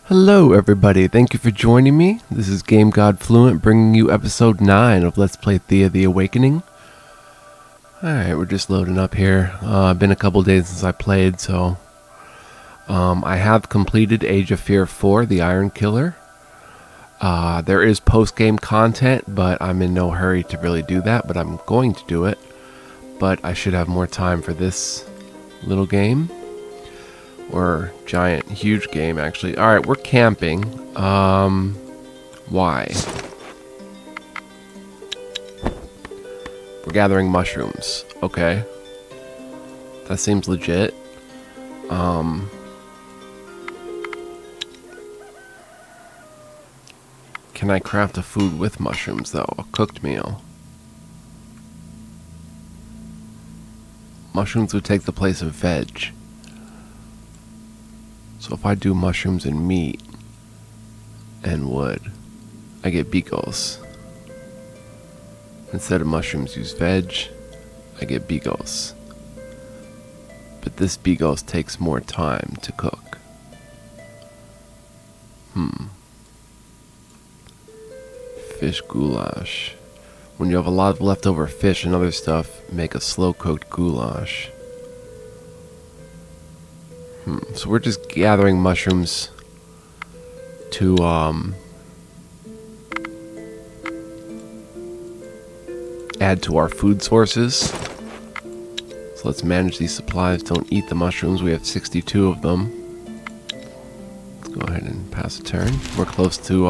Hello everybody, thank you for joining me. This is Game God Fluent bringing you episode 9 of Let's Play Thea the Awakening. Alright, we're just loading up here. Been a couple days since I played, so I have completed Age of Fear 4, the Iron Killer. There is post-game content, but I'm in no hurry to really do that, but I'm going to do it. But I should have more time for this little game. Or giant, huge game, actually. Alright, we're camping. Why? We're gathering mushrooms. Okay. That seems legit. Can I craft a food with mushrooms, though? A cooked meal. Mushrooms would take the place of veg. So if I do mushrooms and meat and wood, I get beagles. Instead of mushrooms, use veg, I get beagles. But this beagles takes more time to cook. Fish goulash. When you have a lot of leftover fish and other stuff, make a slow-cooked goulash. So we're just gathering mushrooms to add to our food sources. So let's manage these supplies. Don't eat the mushrooms. We have 62 of them. Let's go ahead and pass a turn. We're close to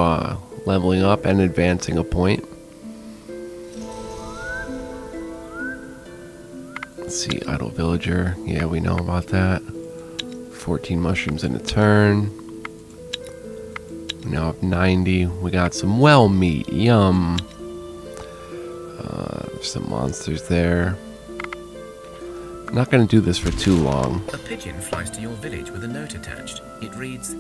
leveling up and advancing a point. Let's see, idle villager. Yeah, we know about that. 14 mushrooms in a turn. We now have 90. We got some whale meat. Yum. There's some monsters there. I'm not going to do this for too long. A pigeon flies to your village with a note attached. It reads,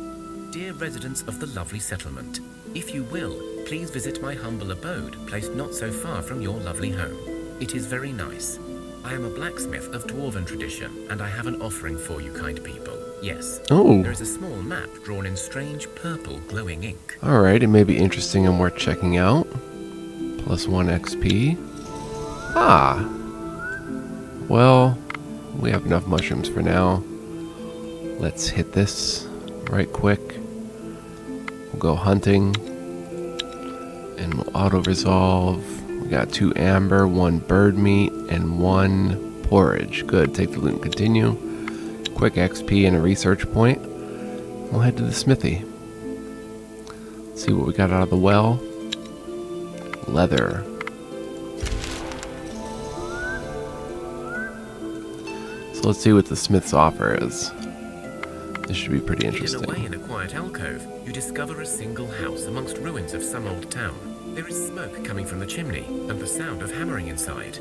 "Dear residents of the lovely settlement, if you will, please visit my humble abode, placed not so far from your lovely home. It is very nice. I am a blacksmith of dwarven tradition, and I have an offering for you kind people. Yes, Oh. there is a small map drawn in strange purple glowing ink." Alright, it may be interesting and worth checking out. Plus 1 XP. Ah. Well, we have enough mushrooms for now. Let's hit this right quick. We'll go hunting. And we'll auto-resolve. We got 2 amber, 1 bird meat, and 1 porridge. Good, take the loot and continue. Quick XP and a research point. We'll head to the Smithy. See what we got out of the well. Leather. So let's see what the smith's offer is. This should be pretty interesting. Hidden away in a quiet alcove, you discover a single house amongst ruins of some old town. There is smoke coming from the chimney and the sound of hammering inside.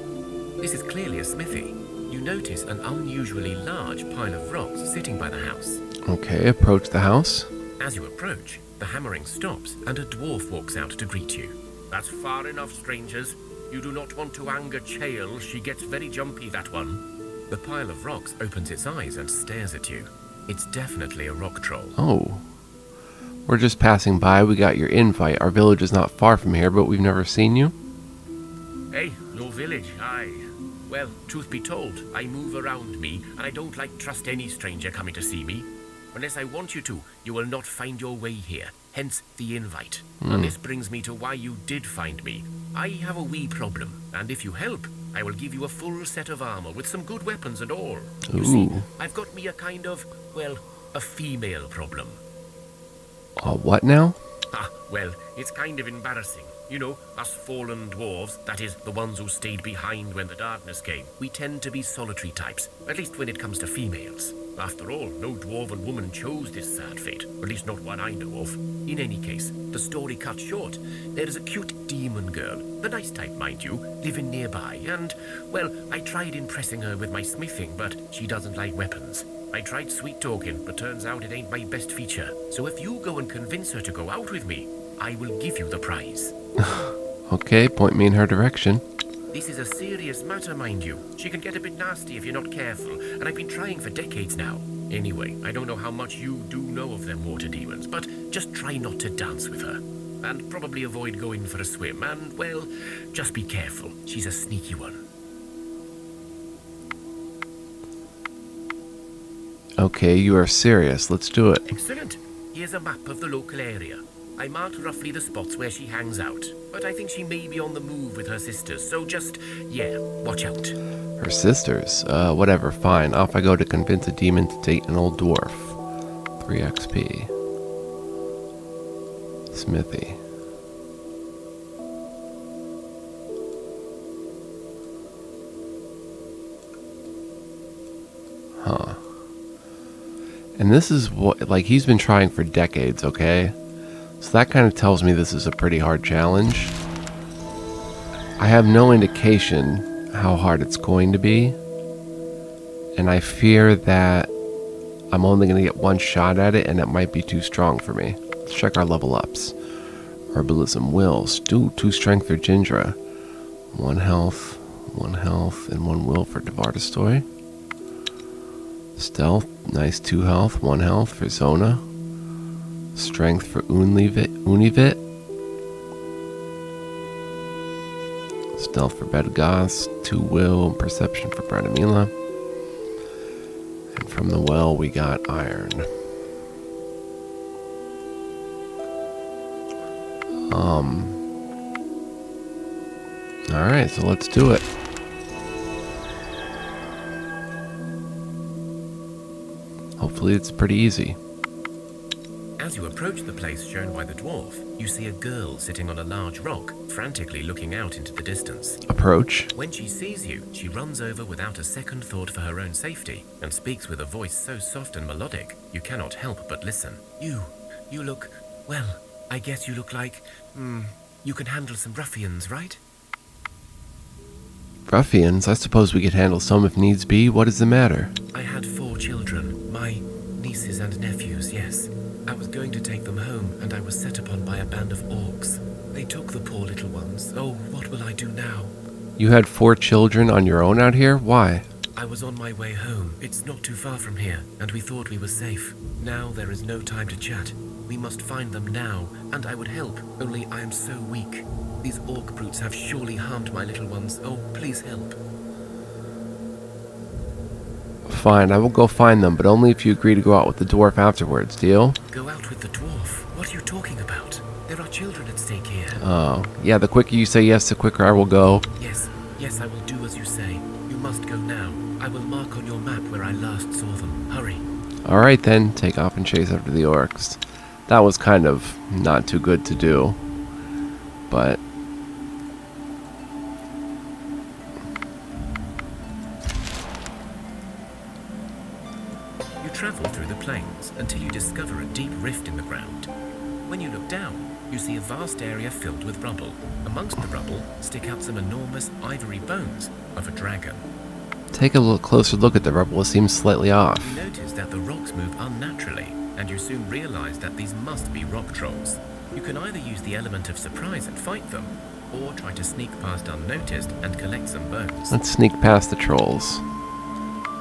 This is clearly a smithy. You notice an unusually large pile of rocks sitting by the house. Okay, approach the house. As you approach, the hammering stops and a dwarf walks out to greet you. "That's far enough, strangers. You do not want to anger Chael. She gets very jumpy, that one." The pile of rocks opens its eyes and stares at you. It's definitely a rock troll. Oh. We're just passing by. We got your invite. Our village is not far from here, but we've never seen you. Hey, your village, aye. Well, truth be told, I move around me, and I don't like trust any stranger coming to see me. Unless I want you to, you will not find your way here, hence the invite. And this brings me to why you did find me. I have a wee problem, and if you help, I will give you a full set of armor with some good weapons and all. You see, Ooh. I've got me a kind of, well, a female problem. What now? Ah, well, it's kind of embarrassing. You know, us fallen dwarves, that is, the ones who stayed behind when the darkness came, we tend to be solitary types, at least when it comes to females. After all, no dwarven woman chose this sad fate, at least not one I know of. In any case, the story cut short, there is a cute demon girl, the nice type, mind you, living nearby, and, well, I tried impressing her with my smithing, but she doesn't like weapons. I tried sweet talking, but turns out it ain't my best feature. So if you go and convince her to go out with me, I will give you the prize. Okay, point me in her direction. This is a serious matter, mind you. She can get a bit nasty if you're not careful, and I've been trying for decades now. Anyway, I don't know how much you do know of them water demons, but just try not to dance with her. And probably avoid going for a swim. And, well, just be careful. She's a sneaky one. Okay, you are serious. Let's do it. Excellent. Here's a map of the local area. I marked roughly the spots where she hangs out, but I think she may be on the move with her sisters, so just, yeah, watch out. Her sisters? Whatever, fine. Off I go to convince a demon to date an old dwarf. 3 XP. Smithy. Huh. And this is what, like, he's been trying for decades, okay? So that kind of tells me this is a pretty hard challenge. I have no indication how hard it's going to be. And I fear that I'm only going to get one shot at it, and it might be too strong for me. Let's check our level ups. Herbalism, wills, 2 strength for Gindra. 1 health, and 1 will for Devardastoy. Stealth, nice 2 health, 1 health for Zona. Strength for Univit. Stealth for Bedgoth, 2 will, and perception for Bradamila. And from the well we got iron. Alright, so let's do it. Hopefully it's pretty easy. As you approach the place shown by the dwarf, you see a girl sitting on a large rock, frantically looking out into the distance. Approach. When she sees you, she runs over without a second thought for her own safety, and speaks with a voice so soft and melodic, you cannot help but listen. You look, well, I guess you look like, you can handle some ruffians, right? Ruffians? I suppose we could handle some if needs be. What is the matter? I had 4 children, my nieces and nephews, yes. I was going to take them home, and I was set upon by a band of orcs. They took the poor little ones. Oh, what will I do now? You had 4 children on your own out here? Why? I was on my way home. It's not too far from here, and we thought we were safe. Now there is no time to chat. We must find them now, and I would help, only I am so weak. These orc brutes have surely harmed my little ones. Oh, please help. Fine, I will go find them, but only if you agree to go out with the dwarf afterwards. Deal? Go out with the dwarf? What are you talking about? There are children at stake here. Oh, yeah, the quicker you say yes, the quicker I will go. Yes, I will do as you say. You must go now. I will mark on your map where I last saw them. Hurry. Alright then, take off and chase after the orcs. That was kind of not too good to do, but... You travel through the plains until you discover a deep rift in the ground. When you look down, you see a vast area filled with rubble. Amongst the rubble stick out some enormous ivory bones of a dragon. Take a closer look at the rubble. It seems slightly off. You notice that the rocks move unnaturally, and you soon realize that these must be rock trolls. You can either use the element of surprise and fight them, or try to sneak past unnoticed and collect some bones. Let's sneak past the trolls.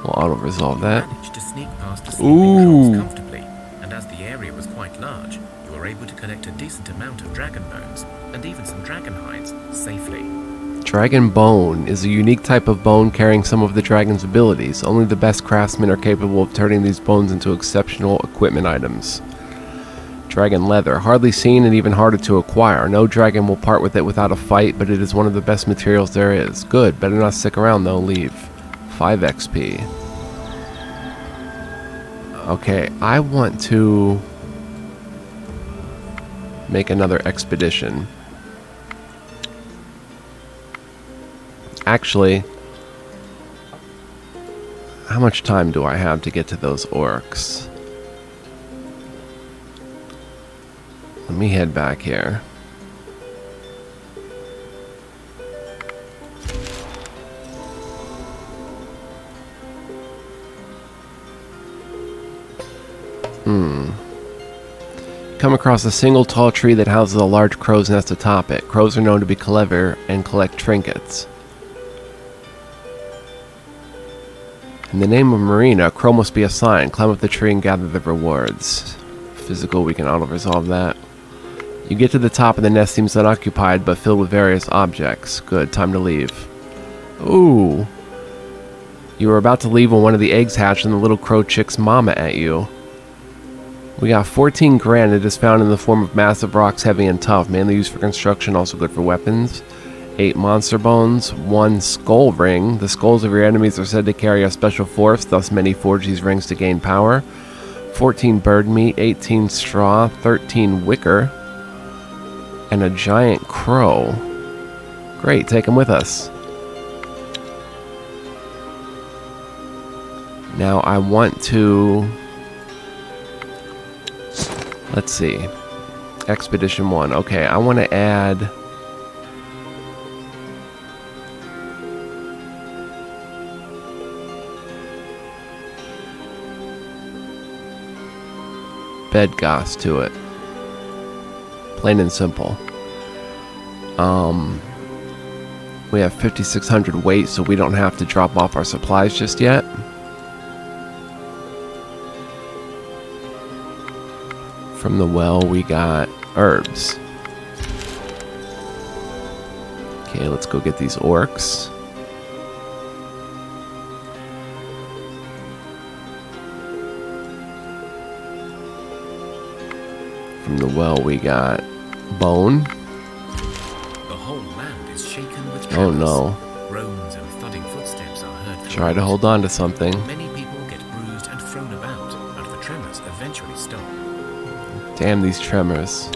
We'll auto-resolve that. You managed to sneak past the sleeping trolls comfortably, and as the area was quite large, you were able to collect a decent amount of dragon bones, and even some dragon hides, safely. Dragon bone is a unique type of bone carrying some of the dragon's abilities. Only the best craftsmen are capable of turning these bones into exceptional equipment items. Dragon leather, hardly seen and even harder to acquire. No dragon will part with it without a fight, but it is one of the best materials there is. Good, better not stick around though, leave. 5 XP. Okay, I want to make another expedition. Actually, how much time do I have to get to those orcs? Let me head back here. Come across a single tall tree that houses a large crow's nest atop it. Crows are known to be clever and collect trinkets. In the name of Marina, a crow must be assigned. Climb up the tree and gather the rewards. Physical, we can auto-resolve that. You get to the top and the nest seems unoccupied, but filled with various objects. Good, time to leave. Ooh. You were about to leave when one of the eggs hatched and the little crow chick's mama at you. We got 14 grand. It is found in the form of massive rocks, heavy and tough, mainly used for construction, also good for weapons. 8 monster bones, 1 skull ring. The skulls of your enemies are said to carry a special force, thus many forge these rings to gain power. 14 bird meat, 18 straw, 13 wicker, and a giant crow. Great, take him with us. Now I want to... Let's see. Expedition 1. Okay, I want to add... Bedgoss to it. Plain and simple. We have 5,600 weight, so we don't have to drop off our supplies just yet. From the well, we got herbs. Okay, let's go get these orcs. From the well, we got bone. The whole land is shaken with tremors. Oh no. Groans and thudding footsteps are heard. Try to hold on to something. Many people get bruised and thrown about, but the tremors eventually stop. Damn these tremors.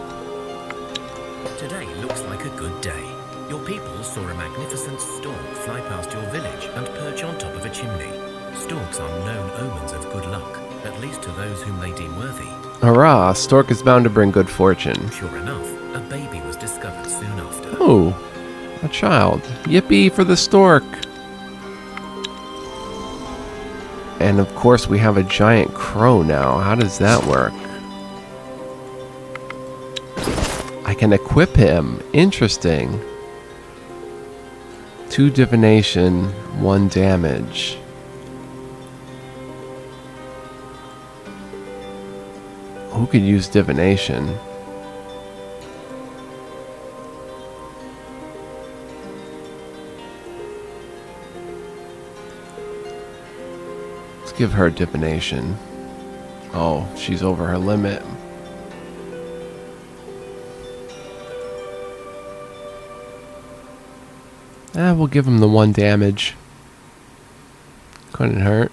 Today looks like a good day. Your people saw a magnificent stork fly past your village and perch on top of a chimney. Storks are known omens of good luck, at least to those whom they deem worthy. Hurrah! A stork is bound to bring good fortune. Sure enough, a baby was discovered soon after. Oh, a child. Yippee for the stork! And of course we have a giant crow now. How does that work? I can equip him. Interesting. 2 divination, 1 damage. Who could use divination? Let's give her divination. Oh, she's over her limit. We'll give him the 1 damage. Couldn't hurt.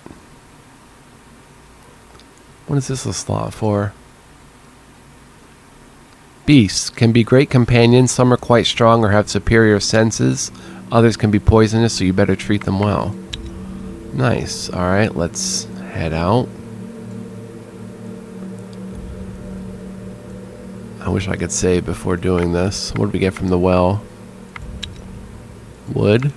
What is this a slot for? Beasts can be great companions. Some are quite strong or have superior senses. Others can be poisonous, so you better treat them well. Nice. Alright, let's head out. I wish I could save before doing this. What did we get from the well? Wood.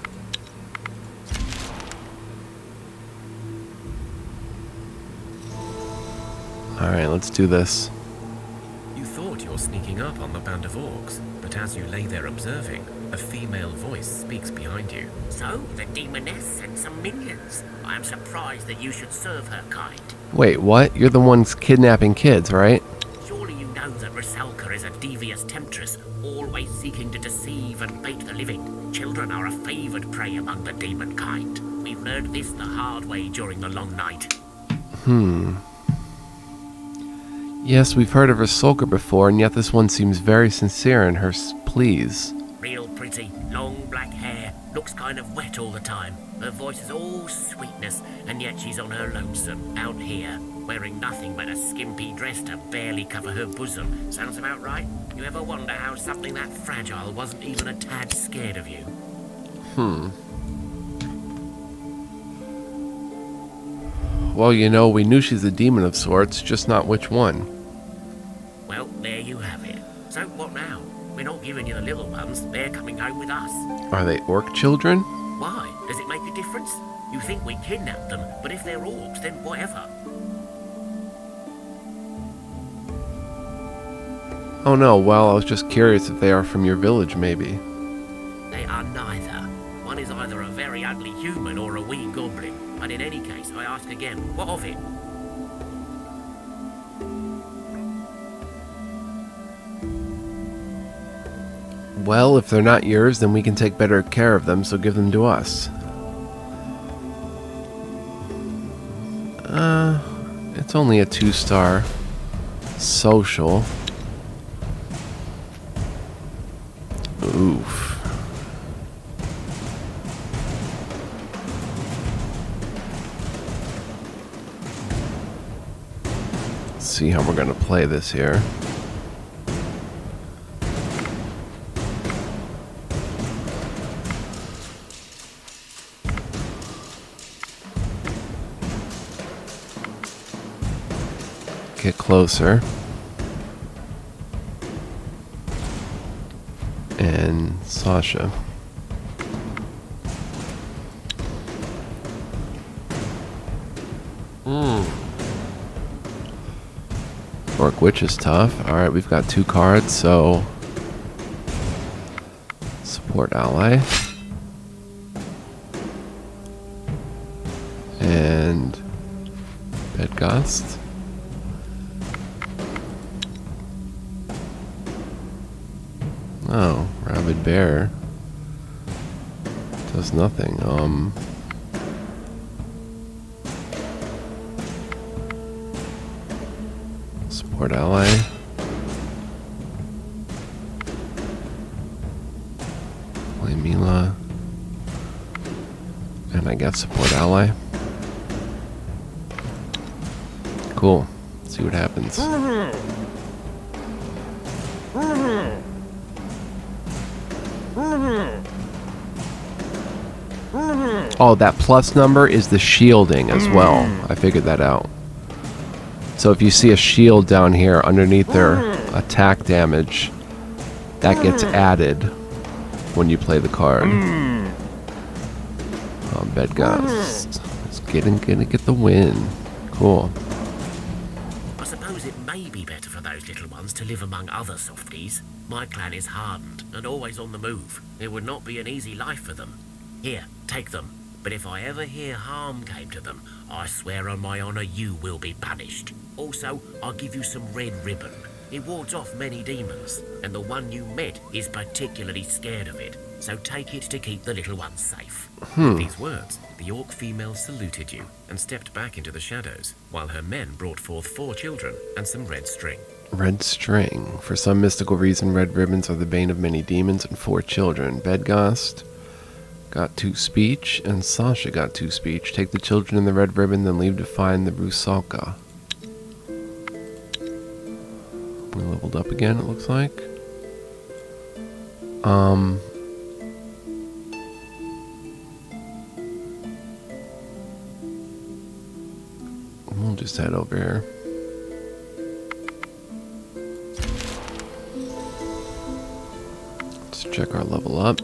Alright, let's do this. You thought you were sneaking up on the band of orcs, but as you lay there observing, a female voice speaks behind you. So, the demoness sent some minions. I am surprised that you should serve her kind. Wait, what? You're the ones kidnapping kids, right? Surely you know that Rusalka is a devious temptress, always seeking to deceive and bait the living. Children are a favored prey among the demon kind. We've learned this the hard way during the long night. Yes, we've heard of Rusalka before, and yet this one seems very sincere in her pleas. Real pretty, long black hair, looks kind of wet all the time. Her voice is all sweetness, and yet she's on her lonesome, out here, wearing nothing but a skimpy dress to barely cover her bosom. Sounds about right? You ever wonder how something that fragile wasn't even a tad scared of you? Well, you know, we knew she's a demon of sorts, just not which one. Well, there you have it. So what now? We're not giving you the little ones, they're coming home with us. Are they orc children? Why? Does it make a difference? You think we kidnapped them, but if they're orcs, then whatever. Oh no, well, I was just curious if they are from your village, maybe. They are neither. One is either a very ugly human or a wee goblin. But in any case, I ask again, what of it? Well, if they're not yours, then we can take better care of them, so give them to us. It's only a 2-star social. Oof. Let's see how we're gonna play this here. Get closer. And Sasha. Orc Witch is tough. Alright, we've got 2 cards, so support ally. And Bedgast. Oh, Rabid Bear does nothing. Support ally. Play Mila. And I guess support ally. Cool. Let's see what happens. Oh, that plus number is the shielding as well. I figured that out. So if you see a shield down here underneath their attack damage, that gets added when you play the card. Bedgast is gonna get the win. Cool. I suppose it may be better for those little ones to live among other softies. My clan is hardened and always on the move. It would not be an easy life for them. Here, take them. But if I ever hear harm came to them, I swear on my honor you will be punished. Also, I'll give you some red ribbon. It wards off many demons, and the one you met is particularly scared of it. So take it to keep the little ones safe. With these words, the orc female saluted you and stepped back into the shadows, while her men brought forth 4 children and some red string. Red string. For some mystical reason, red ribbons are the bane of many demons and 4 children. Bedgast got 2 speech, and Sasha got 2 speech. Take the children in the red ribbon, then leave to find the Rusalka. We leveled up again, it looks like. We'll just head over here. Let's check our level up.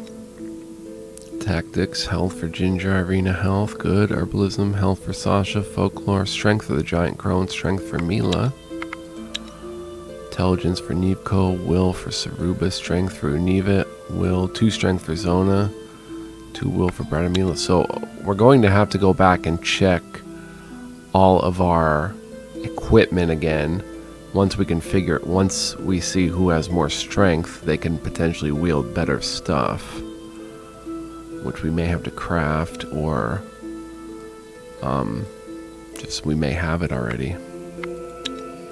Tactics, health for Ginger, Irina health, good. Herbalism, health for Sasha, folklore, strength for the giant crow, and strength for Mila. Intelligence for Neepko, will for Saruba, strength for Univit, will, 2 strength for Zona, 2 will for Bradamila. So we're going to have to go back and check all of our equipment again. Once we see who has more strength, they can potentially wield better stuff, which we may have to craft, or just we may have it already.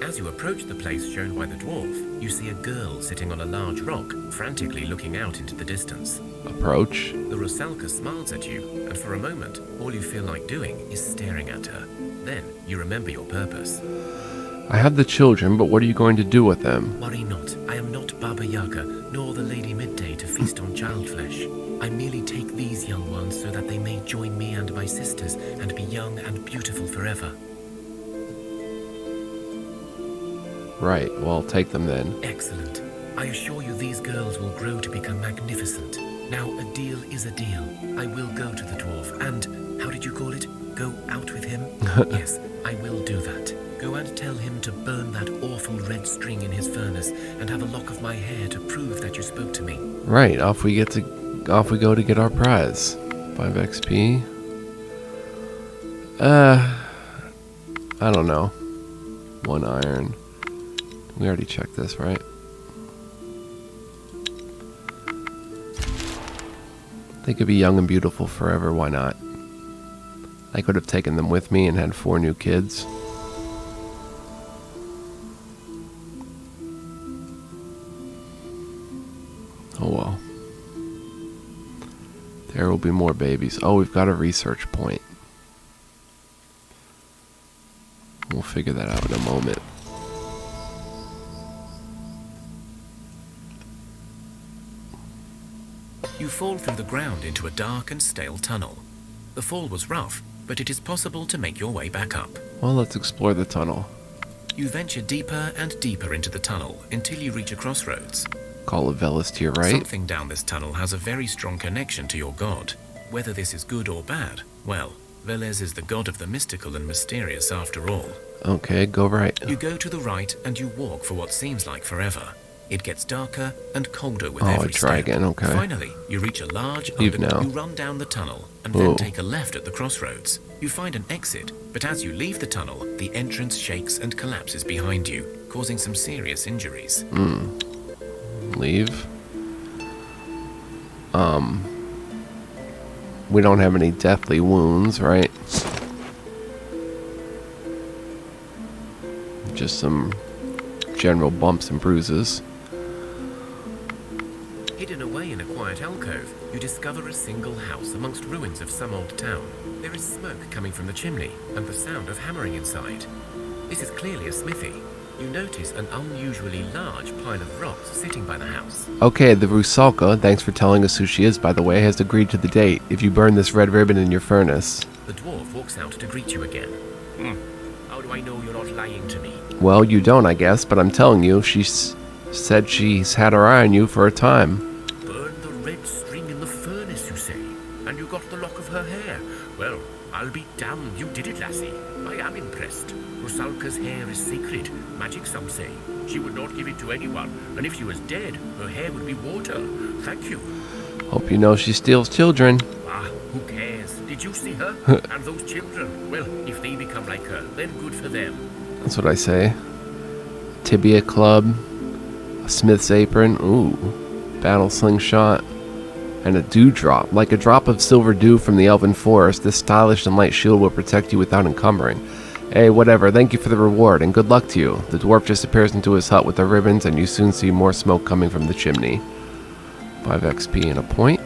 As you approach the place shown by the dwarf, you see a girl sitting on a large rock, frantically looking out into the distance. Approach. The Rusalka smiles at you, and for a moment, all you feel like doing is staring at her. Then, you remember your purpose. I have the children, but what are you going to do with them? Worry not, I am not Baba Yaga, nor the Lady Midday to feast on child flesh. I merely take these young ones so that they may join me and my sisters and be young and beautiful forever. Right, well, take them then. Excellent. I assure you these girls will grow to become magnificent. Now, a deal is a deal. I will go to the dwarf and, how did you call it? Go out with him? Yes, I will do that. Go and tell him to burn that awful red string in his furnace and have a lock of my hair to prove that you spoke to me. Right, off we go to get our prize. 5 XP. I don't know. 1 iron. We already checked this, right? They could be young and beautiful forever, why not? I could have taken them with me and had 4 new kids. Oh well. There will be more babies. Oh, we've got a research point. We'll figure that out in a moment. You fall through the ground into a dark and stale tunnel. The fall was rough, but it is possible to make your way back up. Well, let's explore the tunnel. You venture deeper and deeper into the tunnel until you reach a crossroads. Call of Velis to your right. Something down this tunnel has a very strong connection to your god. Whether this is good or bad, well, Velez is the god of the mystical and mysterious after all. Okay, go right. You go to the right and you walk for what seems like forever. It gets darker and colder with every step. Try again, okay. Finally, you reach a large Leave opening. now. You run down the tunnel and then take a left at the crossroads. You find an exit, but as you leave the tunnel, the entrance shakes and collapses behind you, causing some serious injuries. Leave. We don't have any deathly wounds, right? Just some general bumps and bruises. Hidden away in a quiet alcove, you discover a single house amongst ruins of some old town. There is smoke coming from the chimney and the sound of hammering inside. This is clearly a smithy. You notice an unusually large pile of rocks sitting by the house. Okay, the Rusalka, thanks for telling us who she is, by the way, has agreed to the date if you burn this red ribbon in your furnace. The dwarf walks out to greet you again. How do I know you're not lying to me? Well, you don't, I guess, but I'm telling you, said she's had her eye on you for a time. Burn the red string in the furnace, you say? And you got the lock of her hair? Well, I'll be damned you did it, lassie. I am impressed. Rusalka's hair is sacred. Magic, some say. She would not give it to anyone, and if she was dead, her hair would be water. Thank you. Hope you know she steals children. Ah, who cares? Did you see her? And those children? Well, if they become like her, then good for them. That's what I say. Tibia club, a smith's apron, ooh, battle slingshot, and a dewdrop. Like a drop of silver dew from the elven forest, this stylish and light shield will protect you without encumbering. Hey, whatever, thank you for the reward, and good luck to you. The dwarf disappears into his hut with the ribbons, and you soon see more smoke coming from the chimney. 5 XP and a point.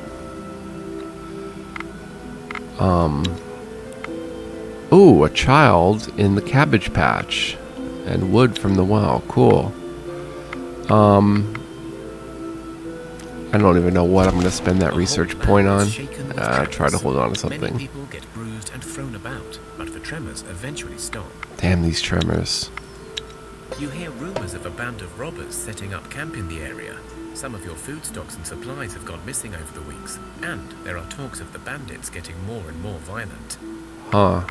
Ooh, a child in the cabbage patch. And wood from the well. Cool. I don't even know what I'm going to spend that research point on. Try to hold on to something. Many people get bruised and thrown about, but the tremors eventually stop. Damn these tremors. You hear rumors of a band of robbers setting up camp in the area. Some of your food stocks and supplies have gone missing over the weeks, and there are talks of the bandits getting more and more violent. Huh.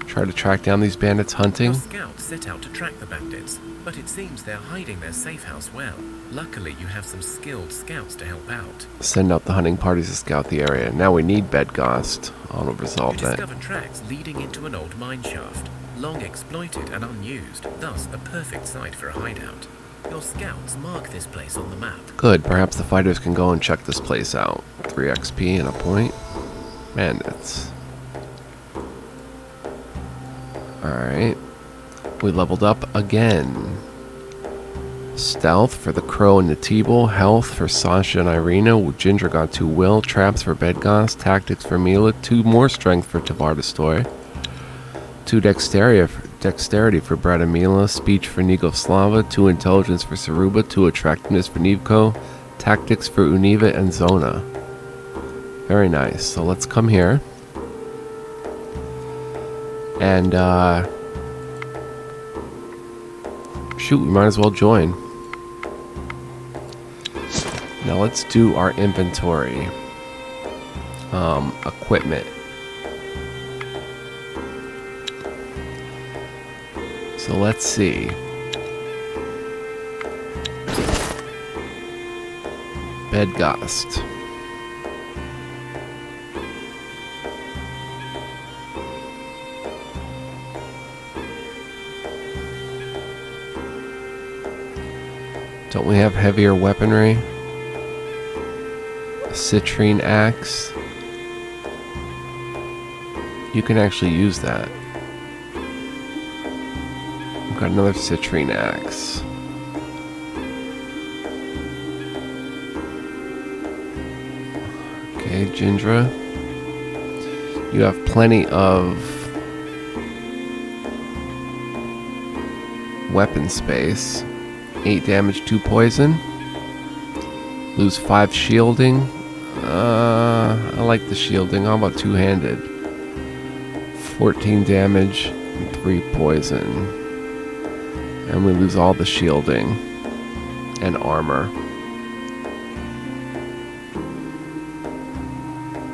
Try to track down these bandits hunting. Your scouts set out to track the bandits, but it seems they're hiding their safe house well. Luckily, you have some skilled scouts to help out. Send out the hunting parties to scout the area. Now we need Bedgast. I'll resolve You that. discover tracks leading into an old mine shaft, long exploited and unused, thus a perfect site for a hideout. Your scouts mark this place on the map. Good. Perhaps the fighters can go and check this place out. 3 XP and a point. Bandits. Alright. We leveled up again. Stealth for the Crow and the Teeble. Health for Sasha and Irina. Ginger got 2 will. Traps for Bedgast. Tactics for Mila. 2 more strength for Tavardastoy. 2 dexterity for Brad and Mila. Speech for Nigoslava. 2 intelligence for Saruba. 2 attractiveness for Nivko. Tactics for Univa and Zona. Very nice. So let's come here. And, shoot, we might as well join. Now let's do our inventory. Equipment. So let's see. Bedgast. Don't we have heavier weaponry? A citrine axe. You can actually use that. We've got another citrine axe. Okay, Jindra. You have plenty of weapon space. 8 damage, 2 poison. Lose 5 shielding. I like the shielding. How about two-handed? 14 damage and 3 poison. And we lose all the shielding and armor.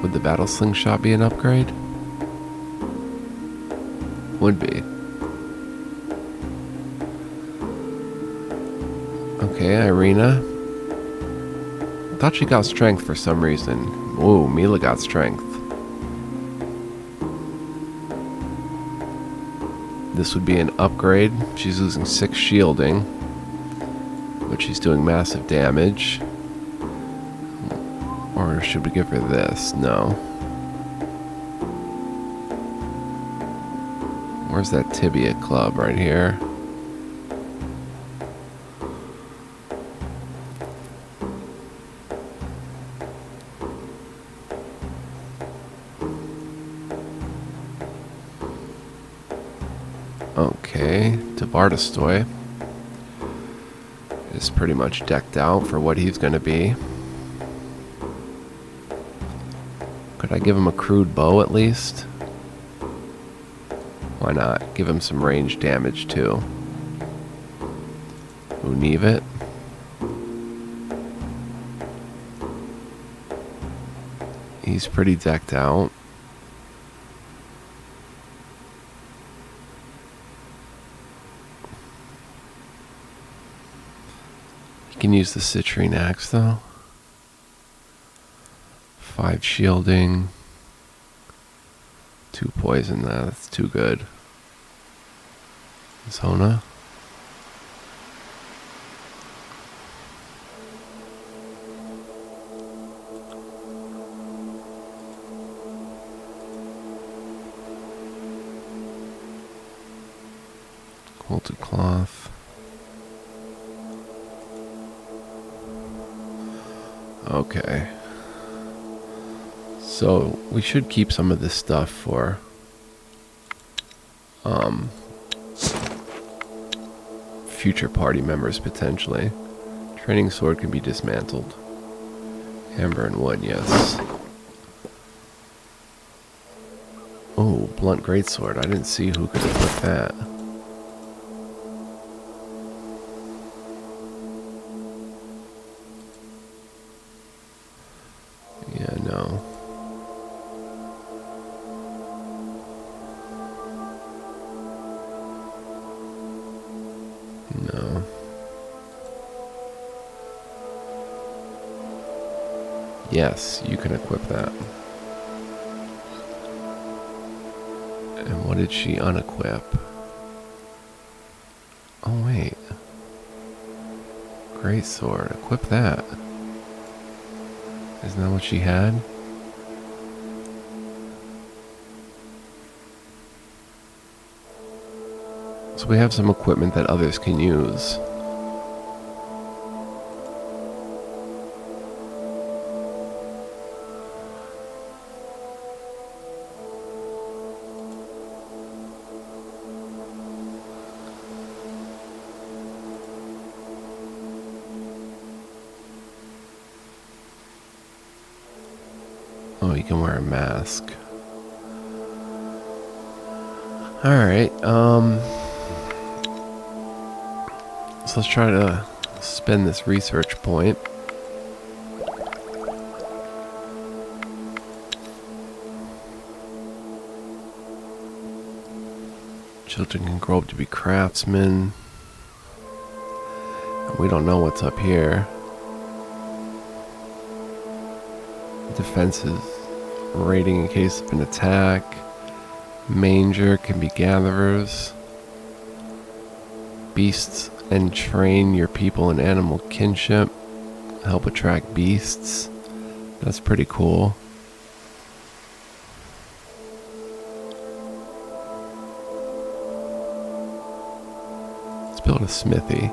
Would the battle slingshot be an upgrade? Would be. Okay, Irina. Thought she got strength for some reason. Whoa, Mila got strength. This would be an upgrade. She's losing 6 shielding, but she's doing massive damage. Or should we give her this? No. Where's that tibia club? Right here. Okay, Tvardostoy is pretty much decked out for what he's going to be. Could I give him a crude bow at least? Why not? Give him some range damage too. Unive it. He's pretty decked out. He can use the citrine axe though. 5 shielding. 2 poison. That's too good. Zona. Quilted cloth. Okay. So we should keep some of this stuff for future party members potentially. Training sword can be dismantled. Amber and wood, yes. Oh, blunt greatsword. I didn't see who could equip that. Yeah, no. No. Yes, you can equip that. And what did she unequip? Oh, wait. Great sword. Equip that. Isn't that what she had? So we have some equipment that others can use. Oh, you can wear a mask. Alright, so let's try to spend this research point. Children can grow up to be craftsmen. We don't know what's up here. Defenses, raiding in case of an attack. Manger can be gatherers. Beasts and train your people in animal kinship. Help attract beasts. That's pretty cool. Let's build a smithy.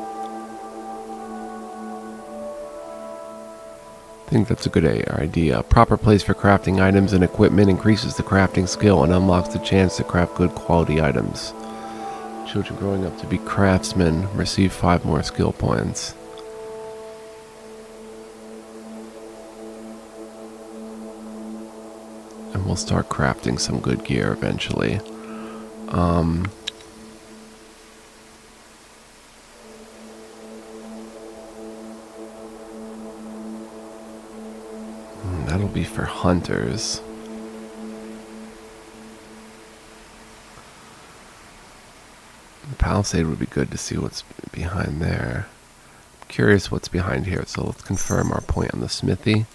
I think that's a good idea. Proper place for crafting items and equipment increases the crafting skill and unlocks the chance to craft good quality items. Children growing up to be craftsmen receive 5 more skill points. And we'll start crafting some good gear eventually. That'll be for hunters. The palisade would be good to see what's behind there. I'm curious what's behind here, so let's confirm our point on the smithy.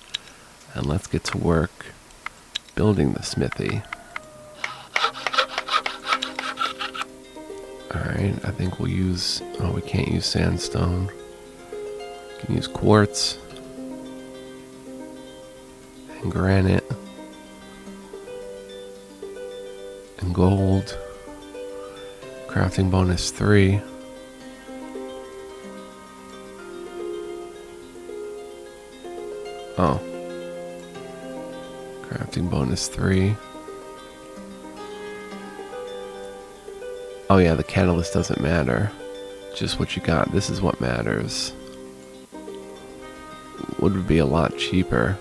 And let's get to work building the smithy. Alright, I think we'll use... Oh, we can't use sandstone. We can use quartz. And granite. And gold. Crafting bonus 3. Oh. Crafting bonus 3. Oh yeah, the catalyst doesn't matter. Just what you got. This is what matters. Wood would be a lot cheaper.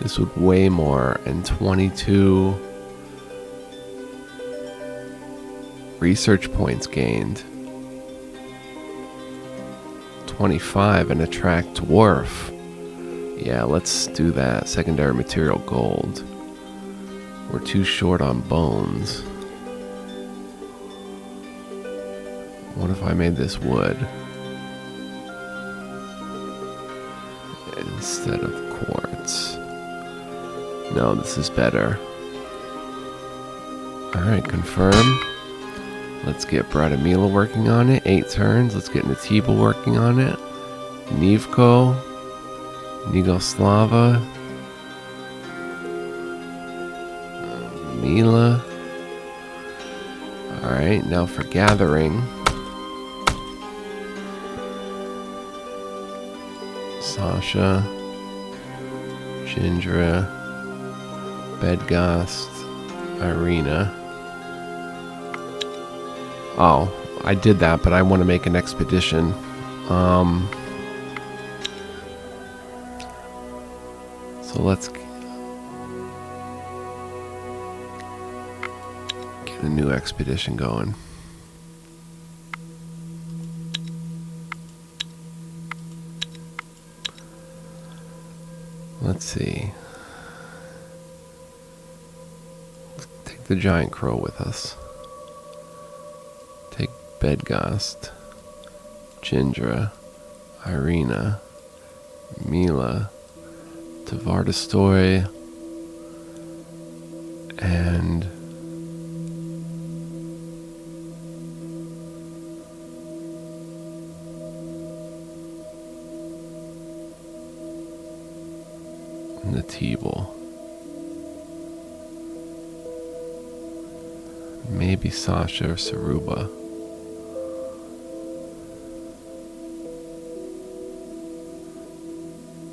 This would weigh more, and 22 research points gained. 25 and attract dwarf. Yeah, let's do that. Secondary material gold. We're too short on bones. What if I made this wood instead of quartz? No, this is better. Alright, confirm. Let's get Bradamila working on it. 8 turns. Let's get Natiba working on it. Nivko. Nigoslava. Mila. Alright, now for gathering. Sasha. Jindra. Bedgast. Irina. Oh, I did that, but I want to make an expedition. So let's get a new expedition going. Let's see. Let's take the giant crow with us. Take Bedgast, Jindra, Irina, Mila, Tavardastoy, and Natiba. Maybe Sasha or Saruba.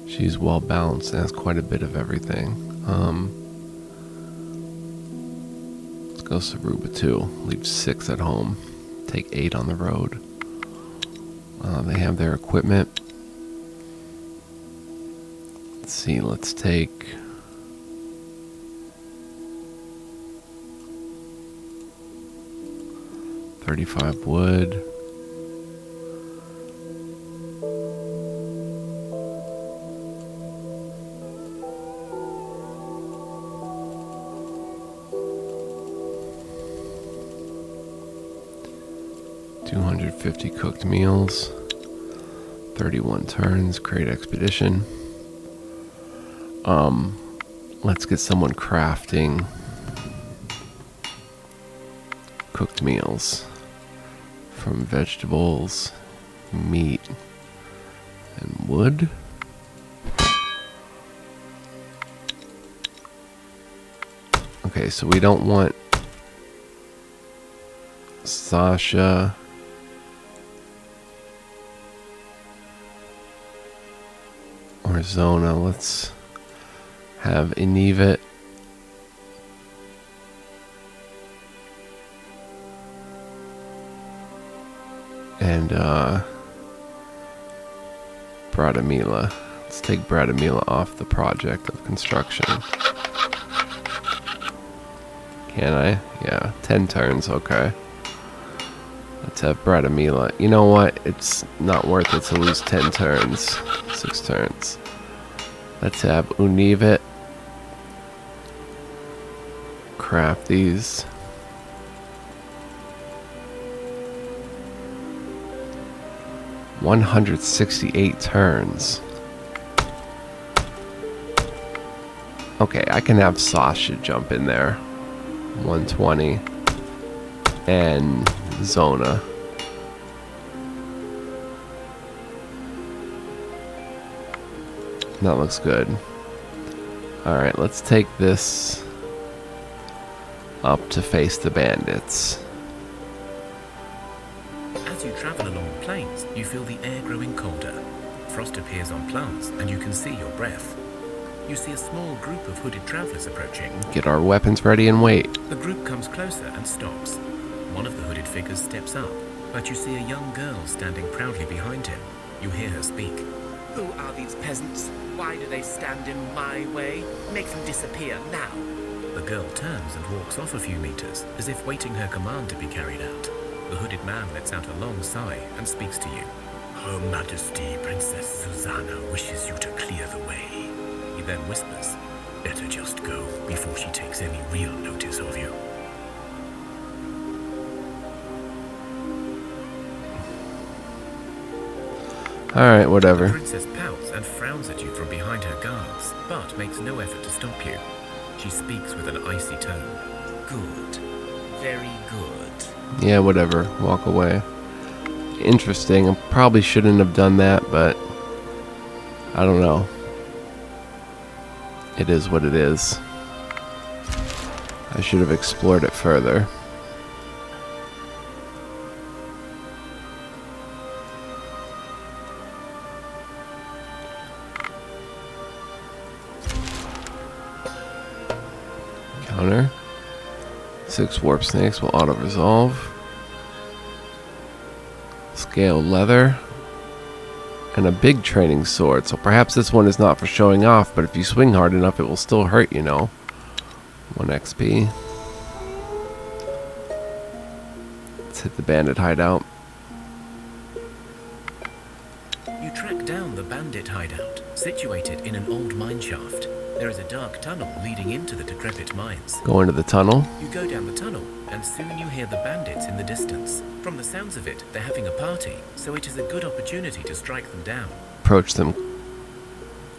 She's well balanced and has quite a bit of everything. Let's go Saruba too. Leave 6 at home. Take 8 on the road. They have their equipment. Let's see, let's take... $35 wood. $250 cooked meals. 31 turns. Create expedition. Let's get someone crafting cooked meals. From vegetables, meat, and wood. Okay, so we don't want Sasha. Or Zona. Let's have Inivet. And Bradamila. Let's take Bradamila off the project of construction. Can I? Yeah, 10 turns, okay. Let's have Bradamila. You know what? It's not worth it to lose 10 turns. 6 turns. Let's have Univet. Craft these. $168 turns. Okay, I can have Sasha jump in there. 120. And Zona. That looks good. Alright, let's take this up to face the bandits. As you travel along the plains, you feel the air growing colder. Frost appears on plants, and you can see your breath. You see a small group of hooded travelers approaching. Get our weapons ready and wait. The group comes closer and stops. One of the hooded figures steps up, but you see a young girl standing proudly behind him. You hear her speak. Who are these peasants? Why do they stand in my way? Make them disappear now. The girl turns and walks off a few meters, as if waiting her command to be carried out. The hooded man lets out a long sigh and speaks to you. Her Majesty, Princess Susanna, wishes you to clear the way. He then whispers, Better just go before she takes any real notice of you. Alright, whatever. The princess pouts and frowns at you from behind her guards, but makes no effort to stop you. She speaks with an icy tone. Good. Very good. Yeah, whatever. Walk away. Interesting. I probably shouldn't have done that, but I don't know. It is what it is. I should have explored it further. Counter. 6 warp snakes will auto-resolve. Scale leather. And a big training sword. So perhaps this one is not for showing off, but if you swing hard enough, it will still hurt, you know. 1 XP. Let's hit the bandit hideout. You track down the bandit hideout, situated in an old mine shaft. There is a dark tunnel leading into the decrepit mines. Go into the tunnel. You go down the tunnel, and soon you hear the bandits in the distance. From the sounds of it, they're having a party, so it is a good opportunity to strike them down. Approach them.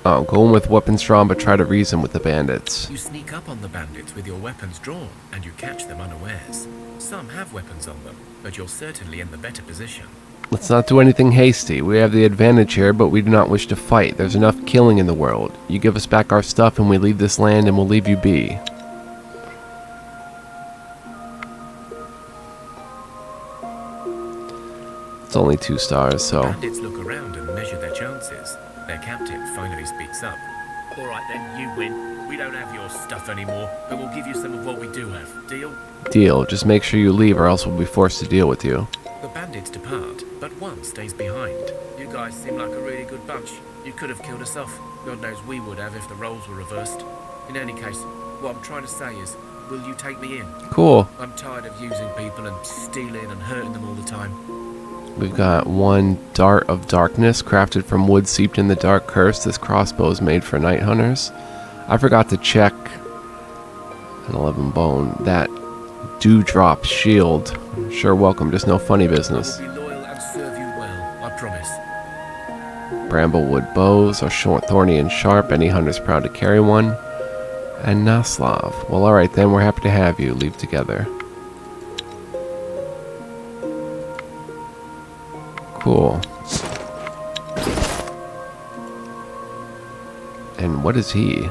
Oh, go in with weapons drawn, but try to reason with the bandits. You sneak up on the bandits with your weapons drawn, and you catch them unawares. Some have weapons on them, but you're certainly in the better position. Let's not do anything hasty. We have the advantage here, but we do not wish to fight. There's enough killing in the world. You give us back our stuff and we leave this land and we'll leave you be. It's only 2 stars, so... Bandits look around and measure their chances. Their captain finally speaks up. All right then, you win. We don't have your stuff anymore, but we'll give you some of what we do have. Deal? Deal. Just make sure you leave or else we'll be forced to deal with you. The bandits depart, but one stays behind. You guys seem like a really good bunch. You could have killed us off. God knows we would have if the roles were reversed. In any case, what I'm trying to say is, will you take me in? Cool. I'm tired of using people and stealing and hurting them all the time. We've got 1 Dart of Darkness, crafted from wood seeped in the dark curse. This crossbow is made for night hunters. I forgot to check an 11 bone. That dewdrop shield. Sure, welcome. Just no funny business. I will be loyal and serve you well, I promise. Bramblewood bows are short, thorny, and sharp. Any hunter's proud to carry one. And Naslav. Well, alright then. We're happy to have you. Leave together. cool. And what is he?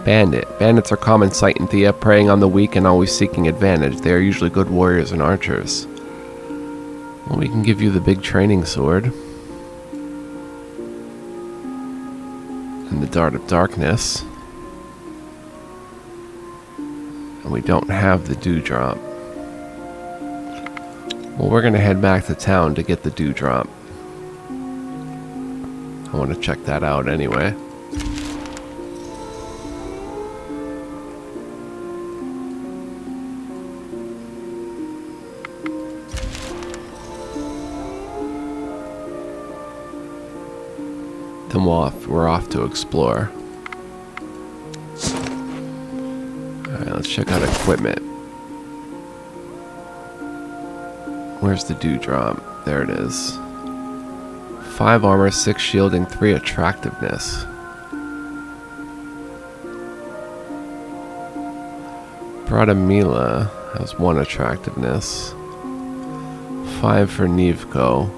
Bandit. Bandits are common sight in Thea, preying on the weak and always seeking advantage. They are usually good warriors and archers. Well, we can give you the big training sword. And the Dart of Darkness. And we don't have the Dewdrop. Well, we're going to head back to town to get the Dewdrop. I want to check that out anyway. Then we're off to explore. Alright, let's check out equipment. Where's the Dewdrop? There it is. 5 armor, 6 shielding, 3 attractiveness. Bradamila has 1 attractiveness. 5 for Nevko.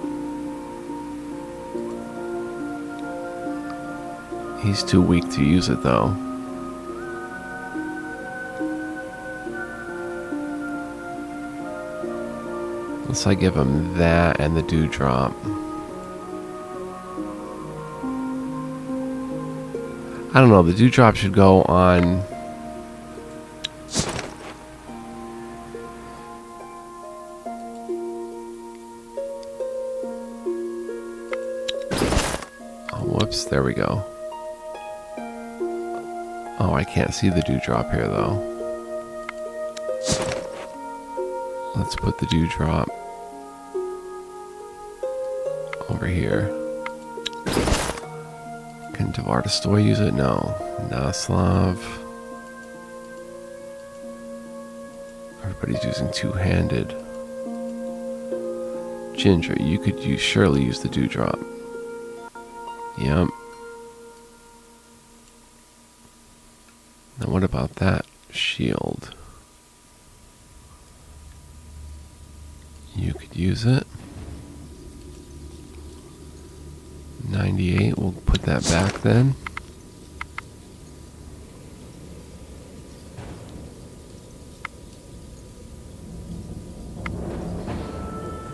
He's too weak to use it though. Unless I give him that and the Dewdrop. I don't know, the Dewdrop should go on... Oh, whoops, there we go. Oh, I can't see the Dewdrop here, though. Let's put the Dewdrop over here. Can Dvardastoy use it? No. Naslav. Everybody's using two-handed. Ginger, you could surely use the Dewdrop. Yep. Now what about that shield? You could use it. 98, we'll put that back then.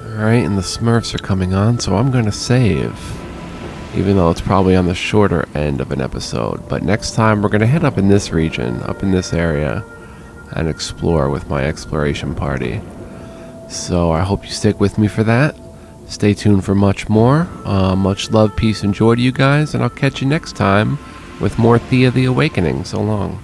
Alright, and the Smurfs are coming on, so I'm going to save. Even though it's probably on the shorter end of an episode. But next time we're going to head up in this region, up in this area, and explore with my exploration party. So I hope you stick with me for that. Stay tuned for much more. Much love, peace, and joy to you guys, and I'll catch you next time with more Thea the Awakening. So long.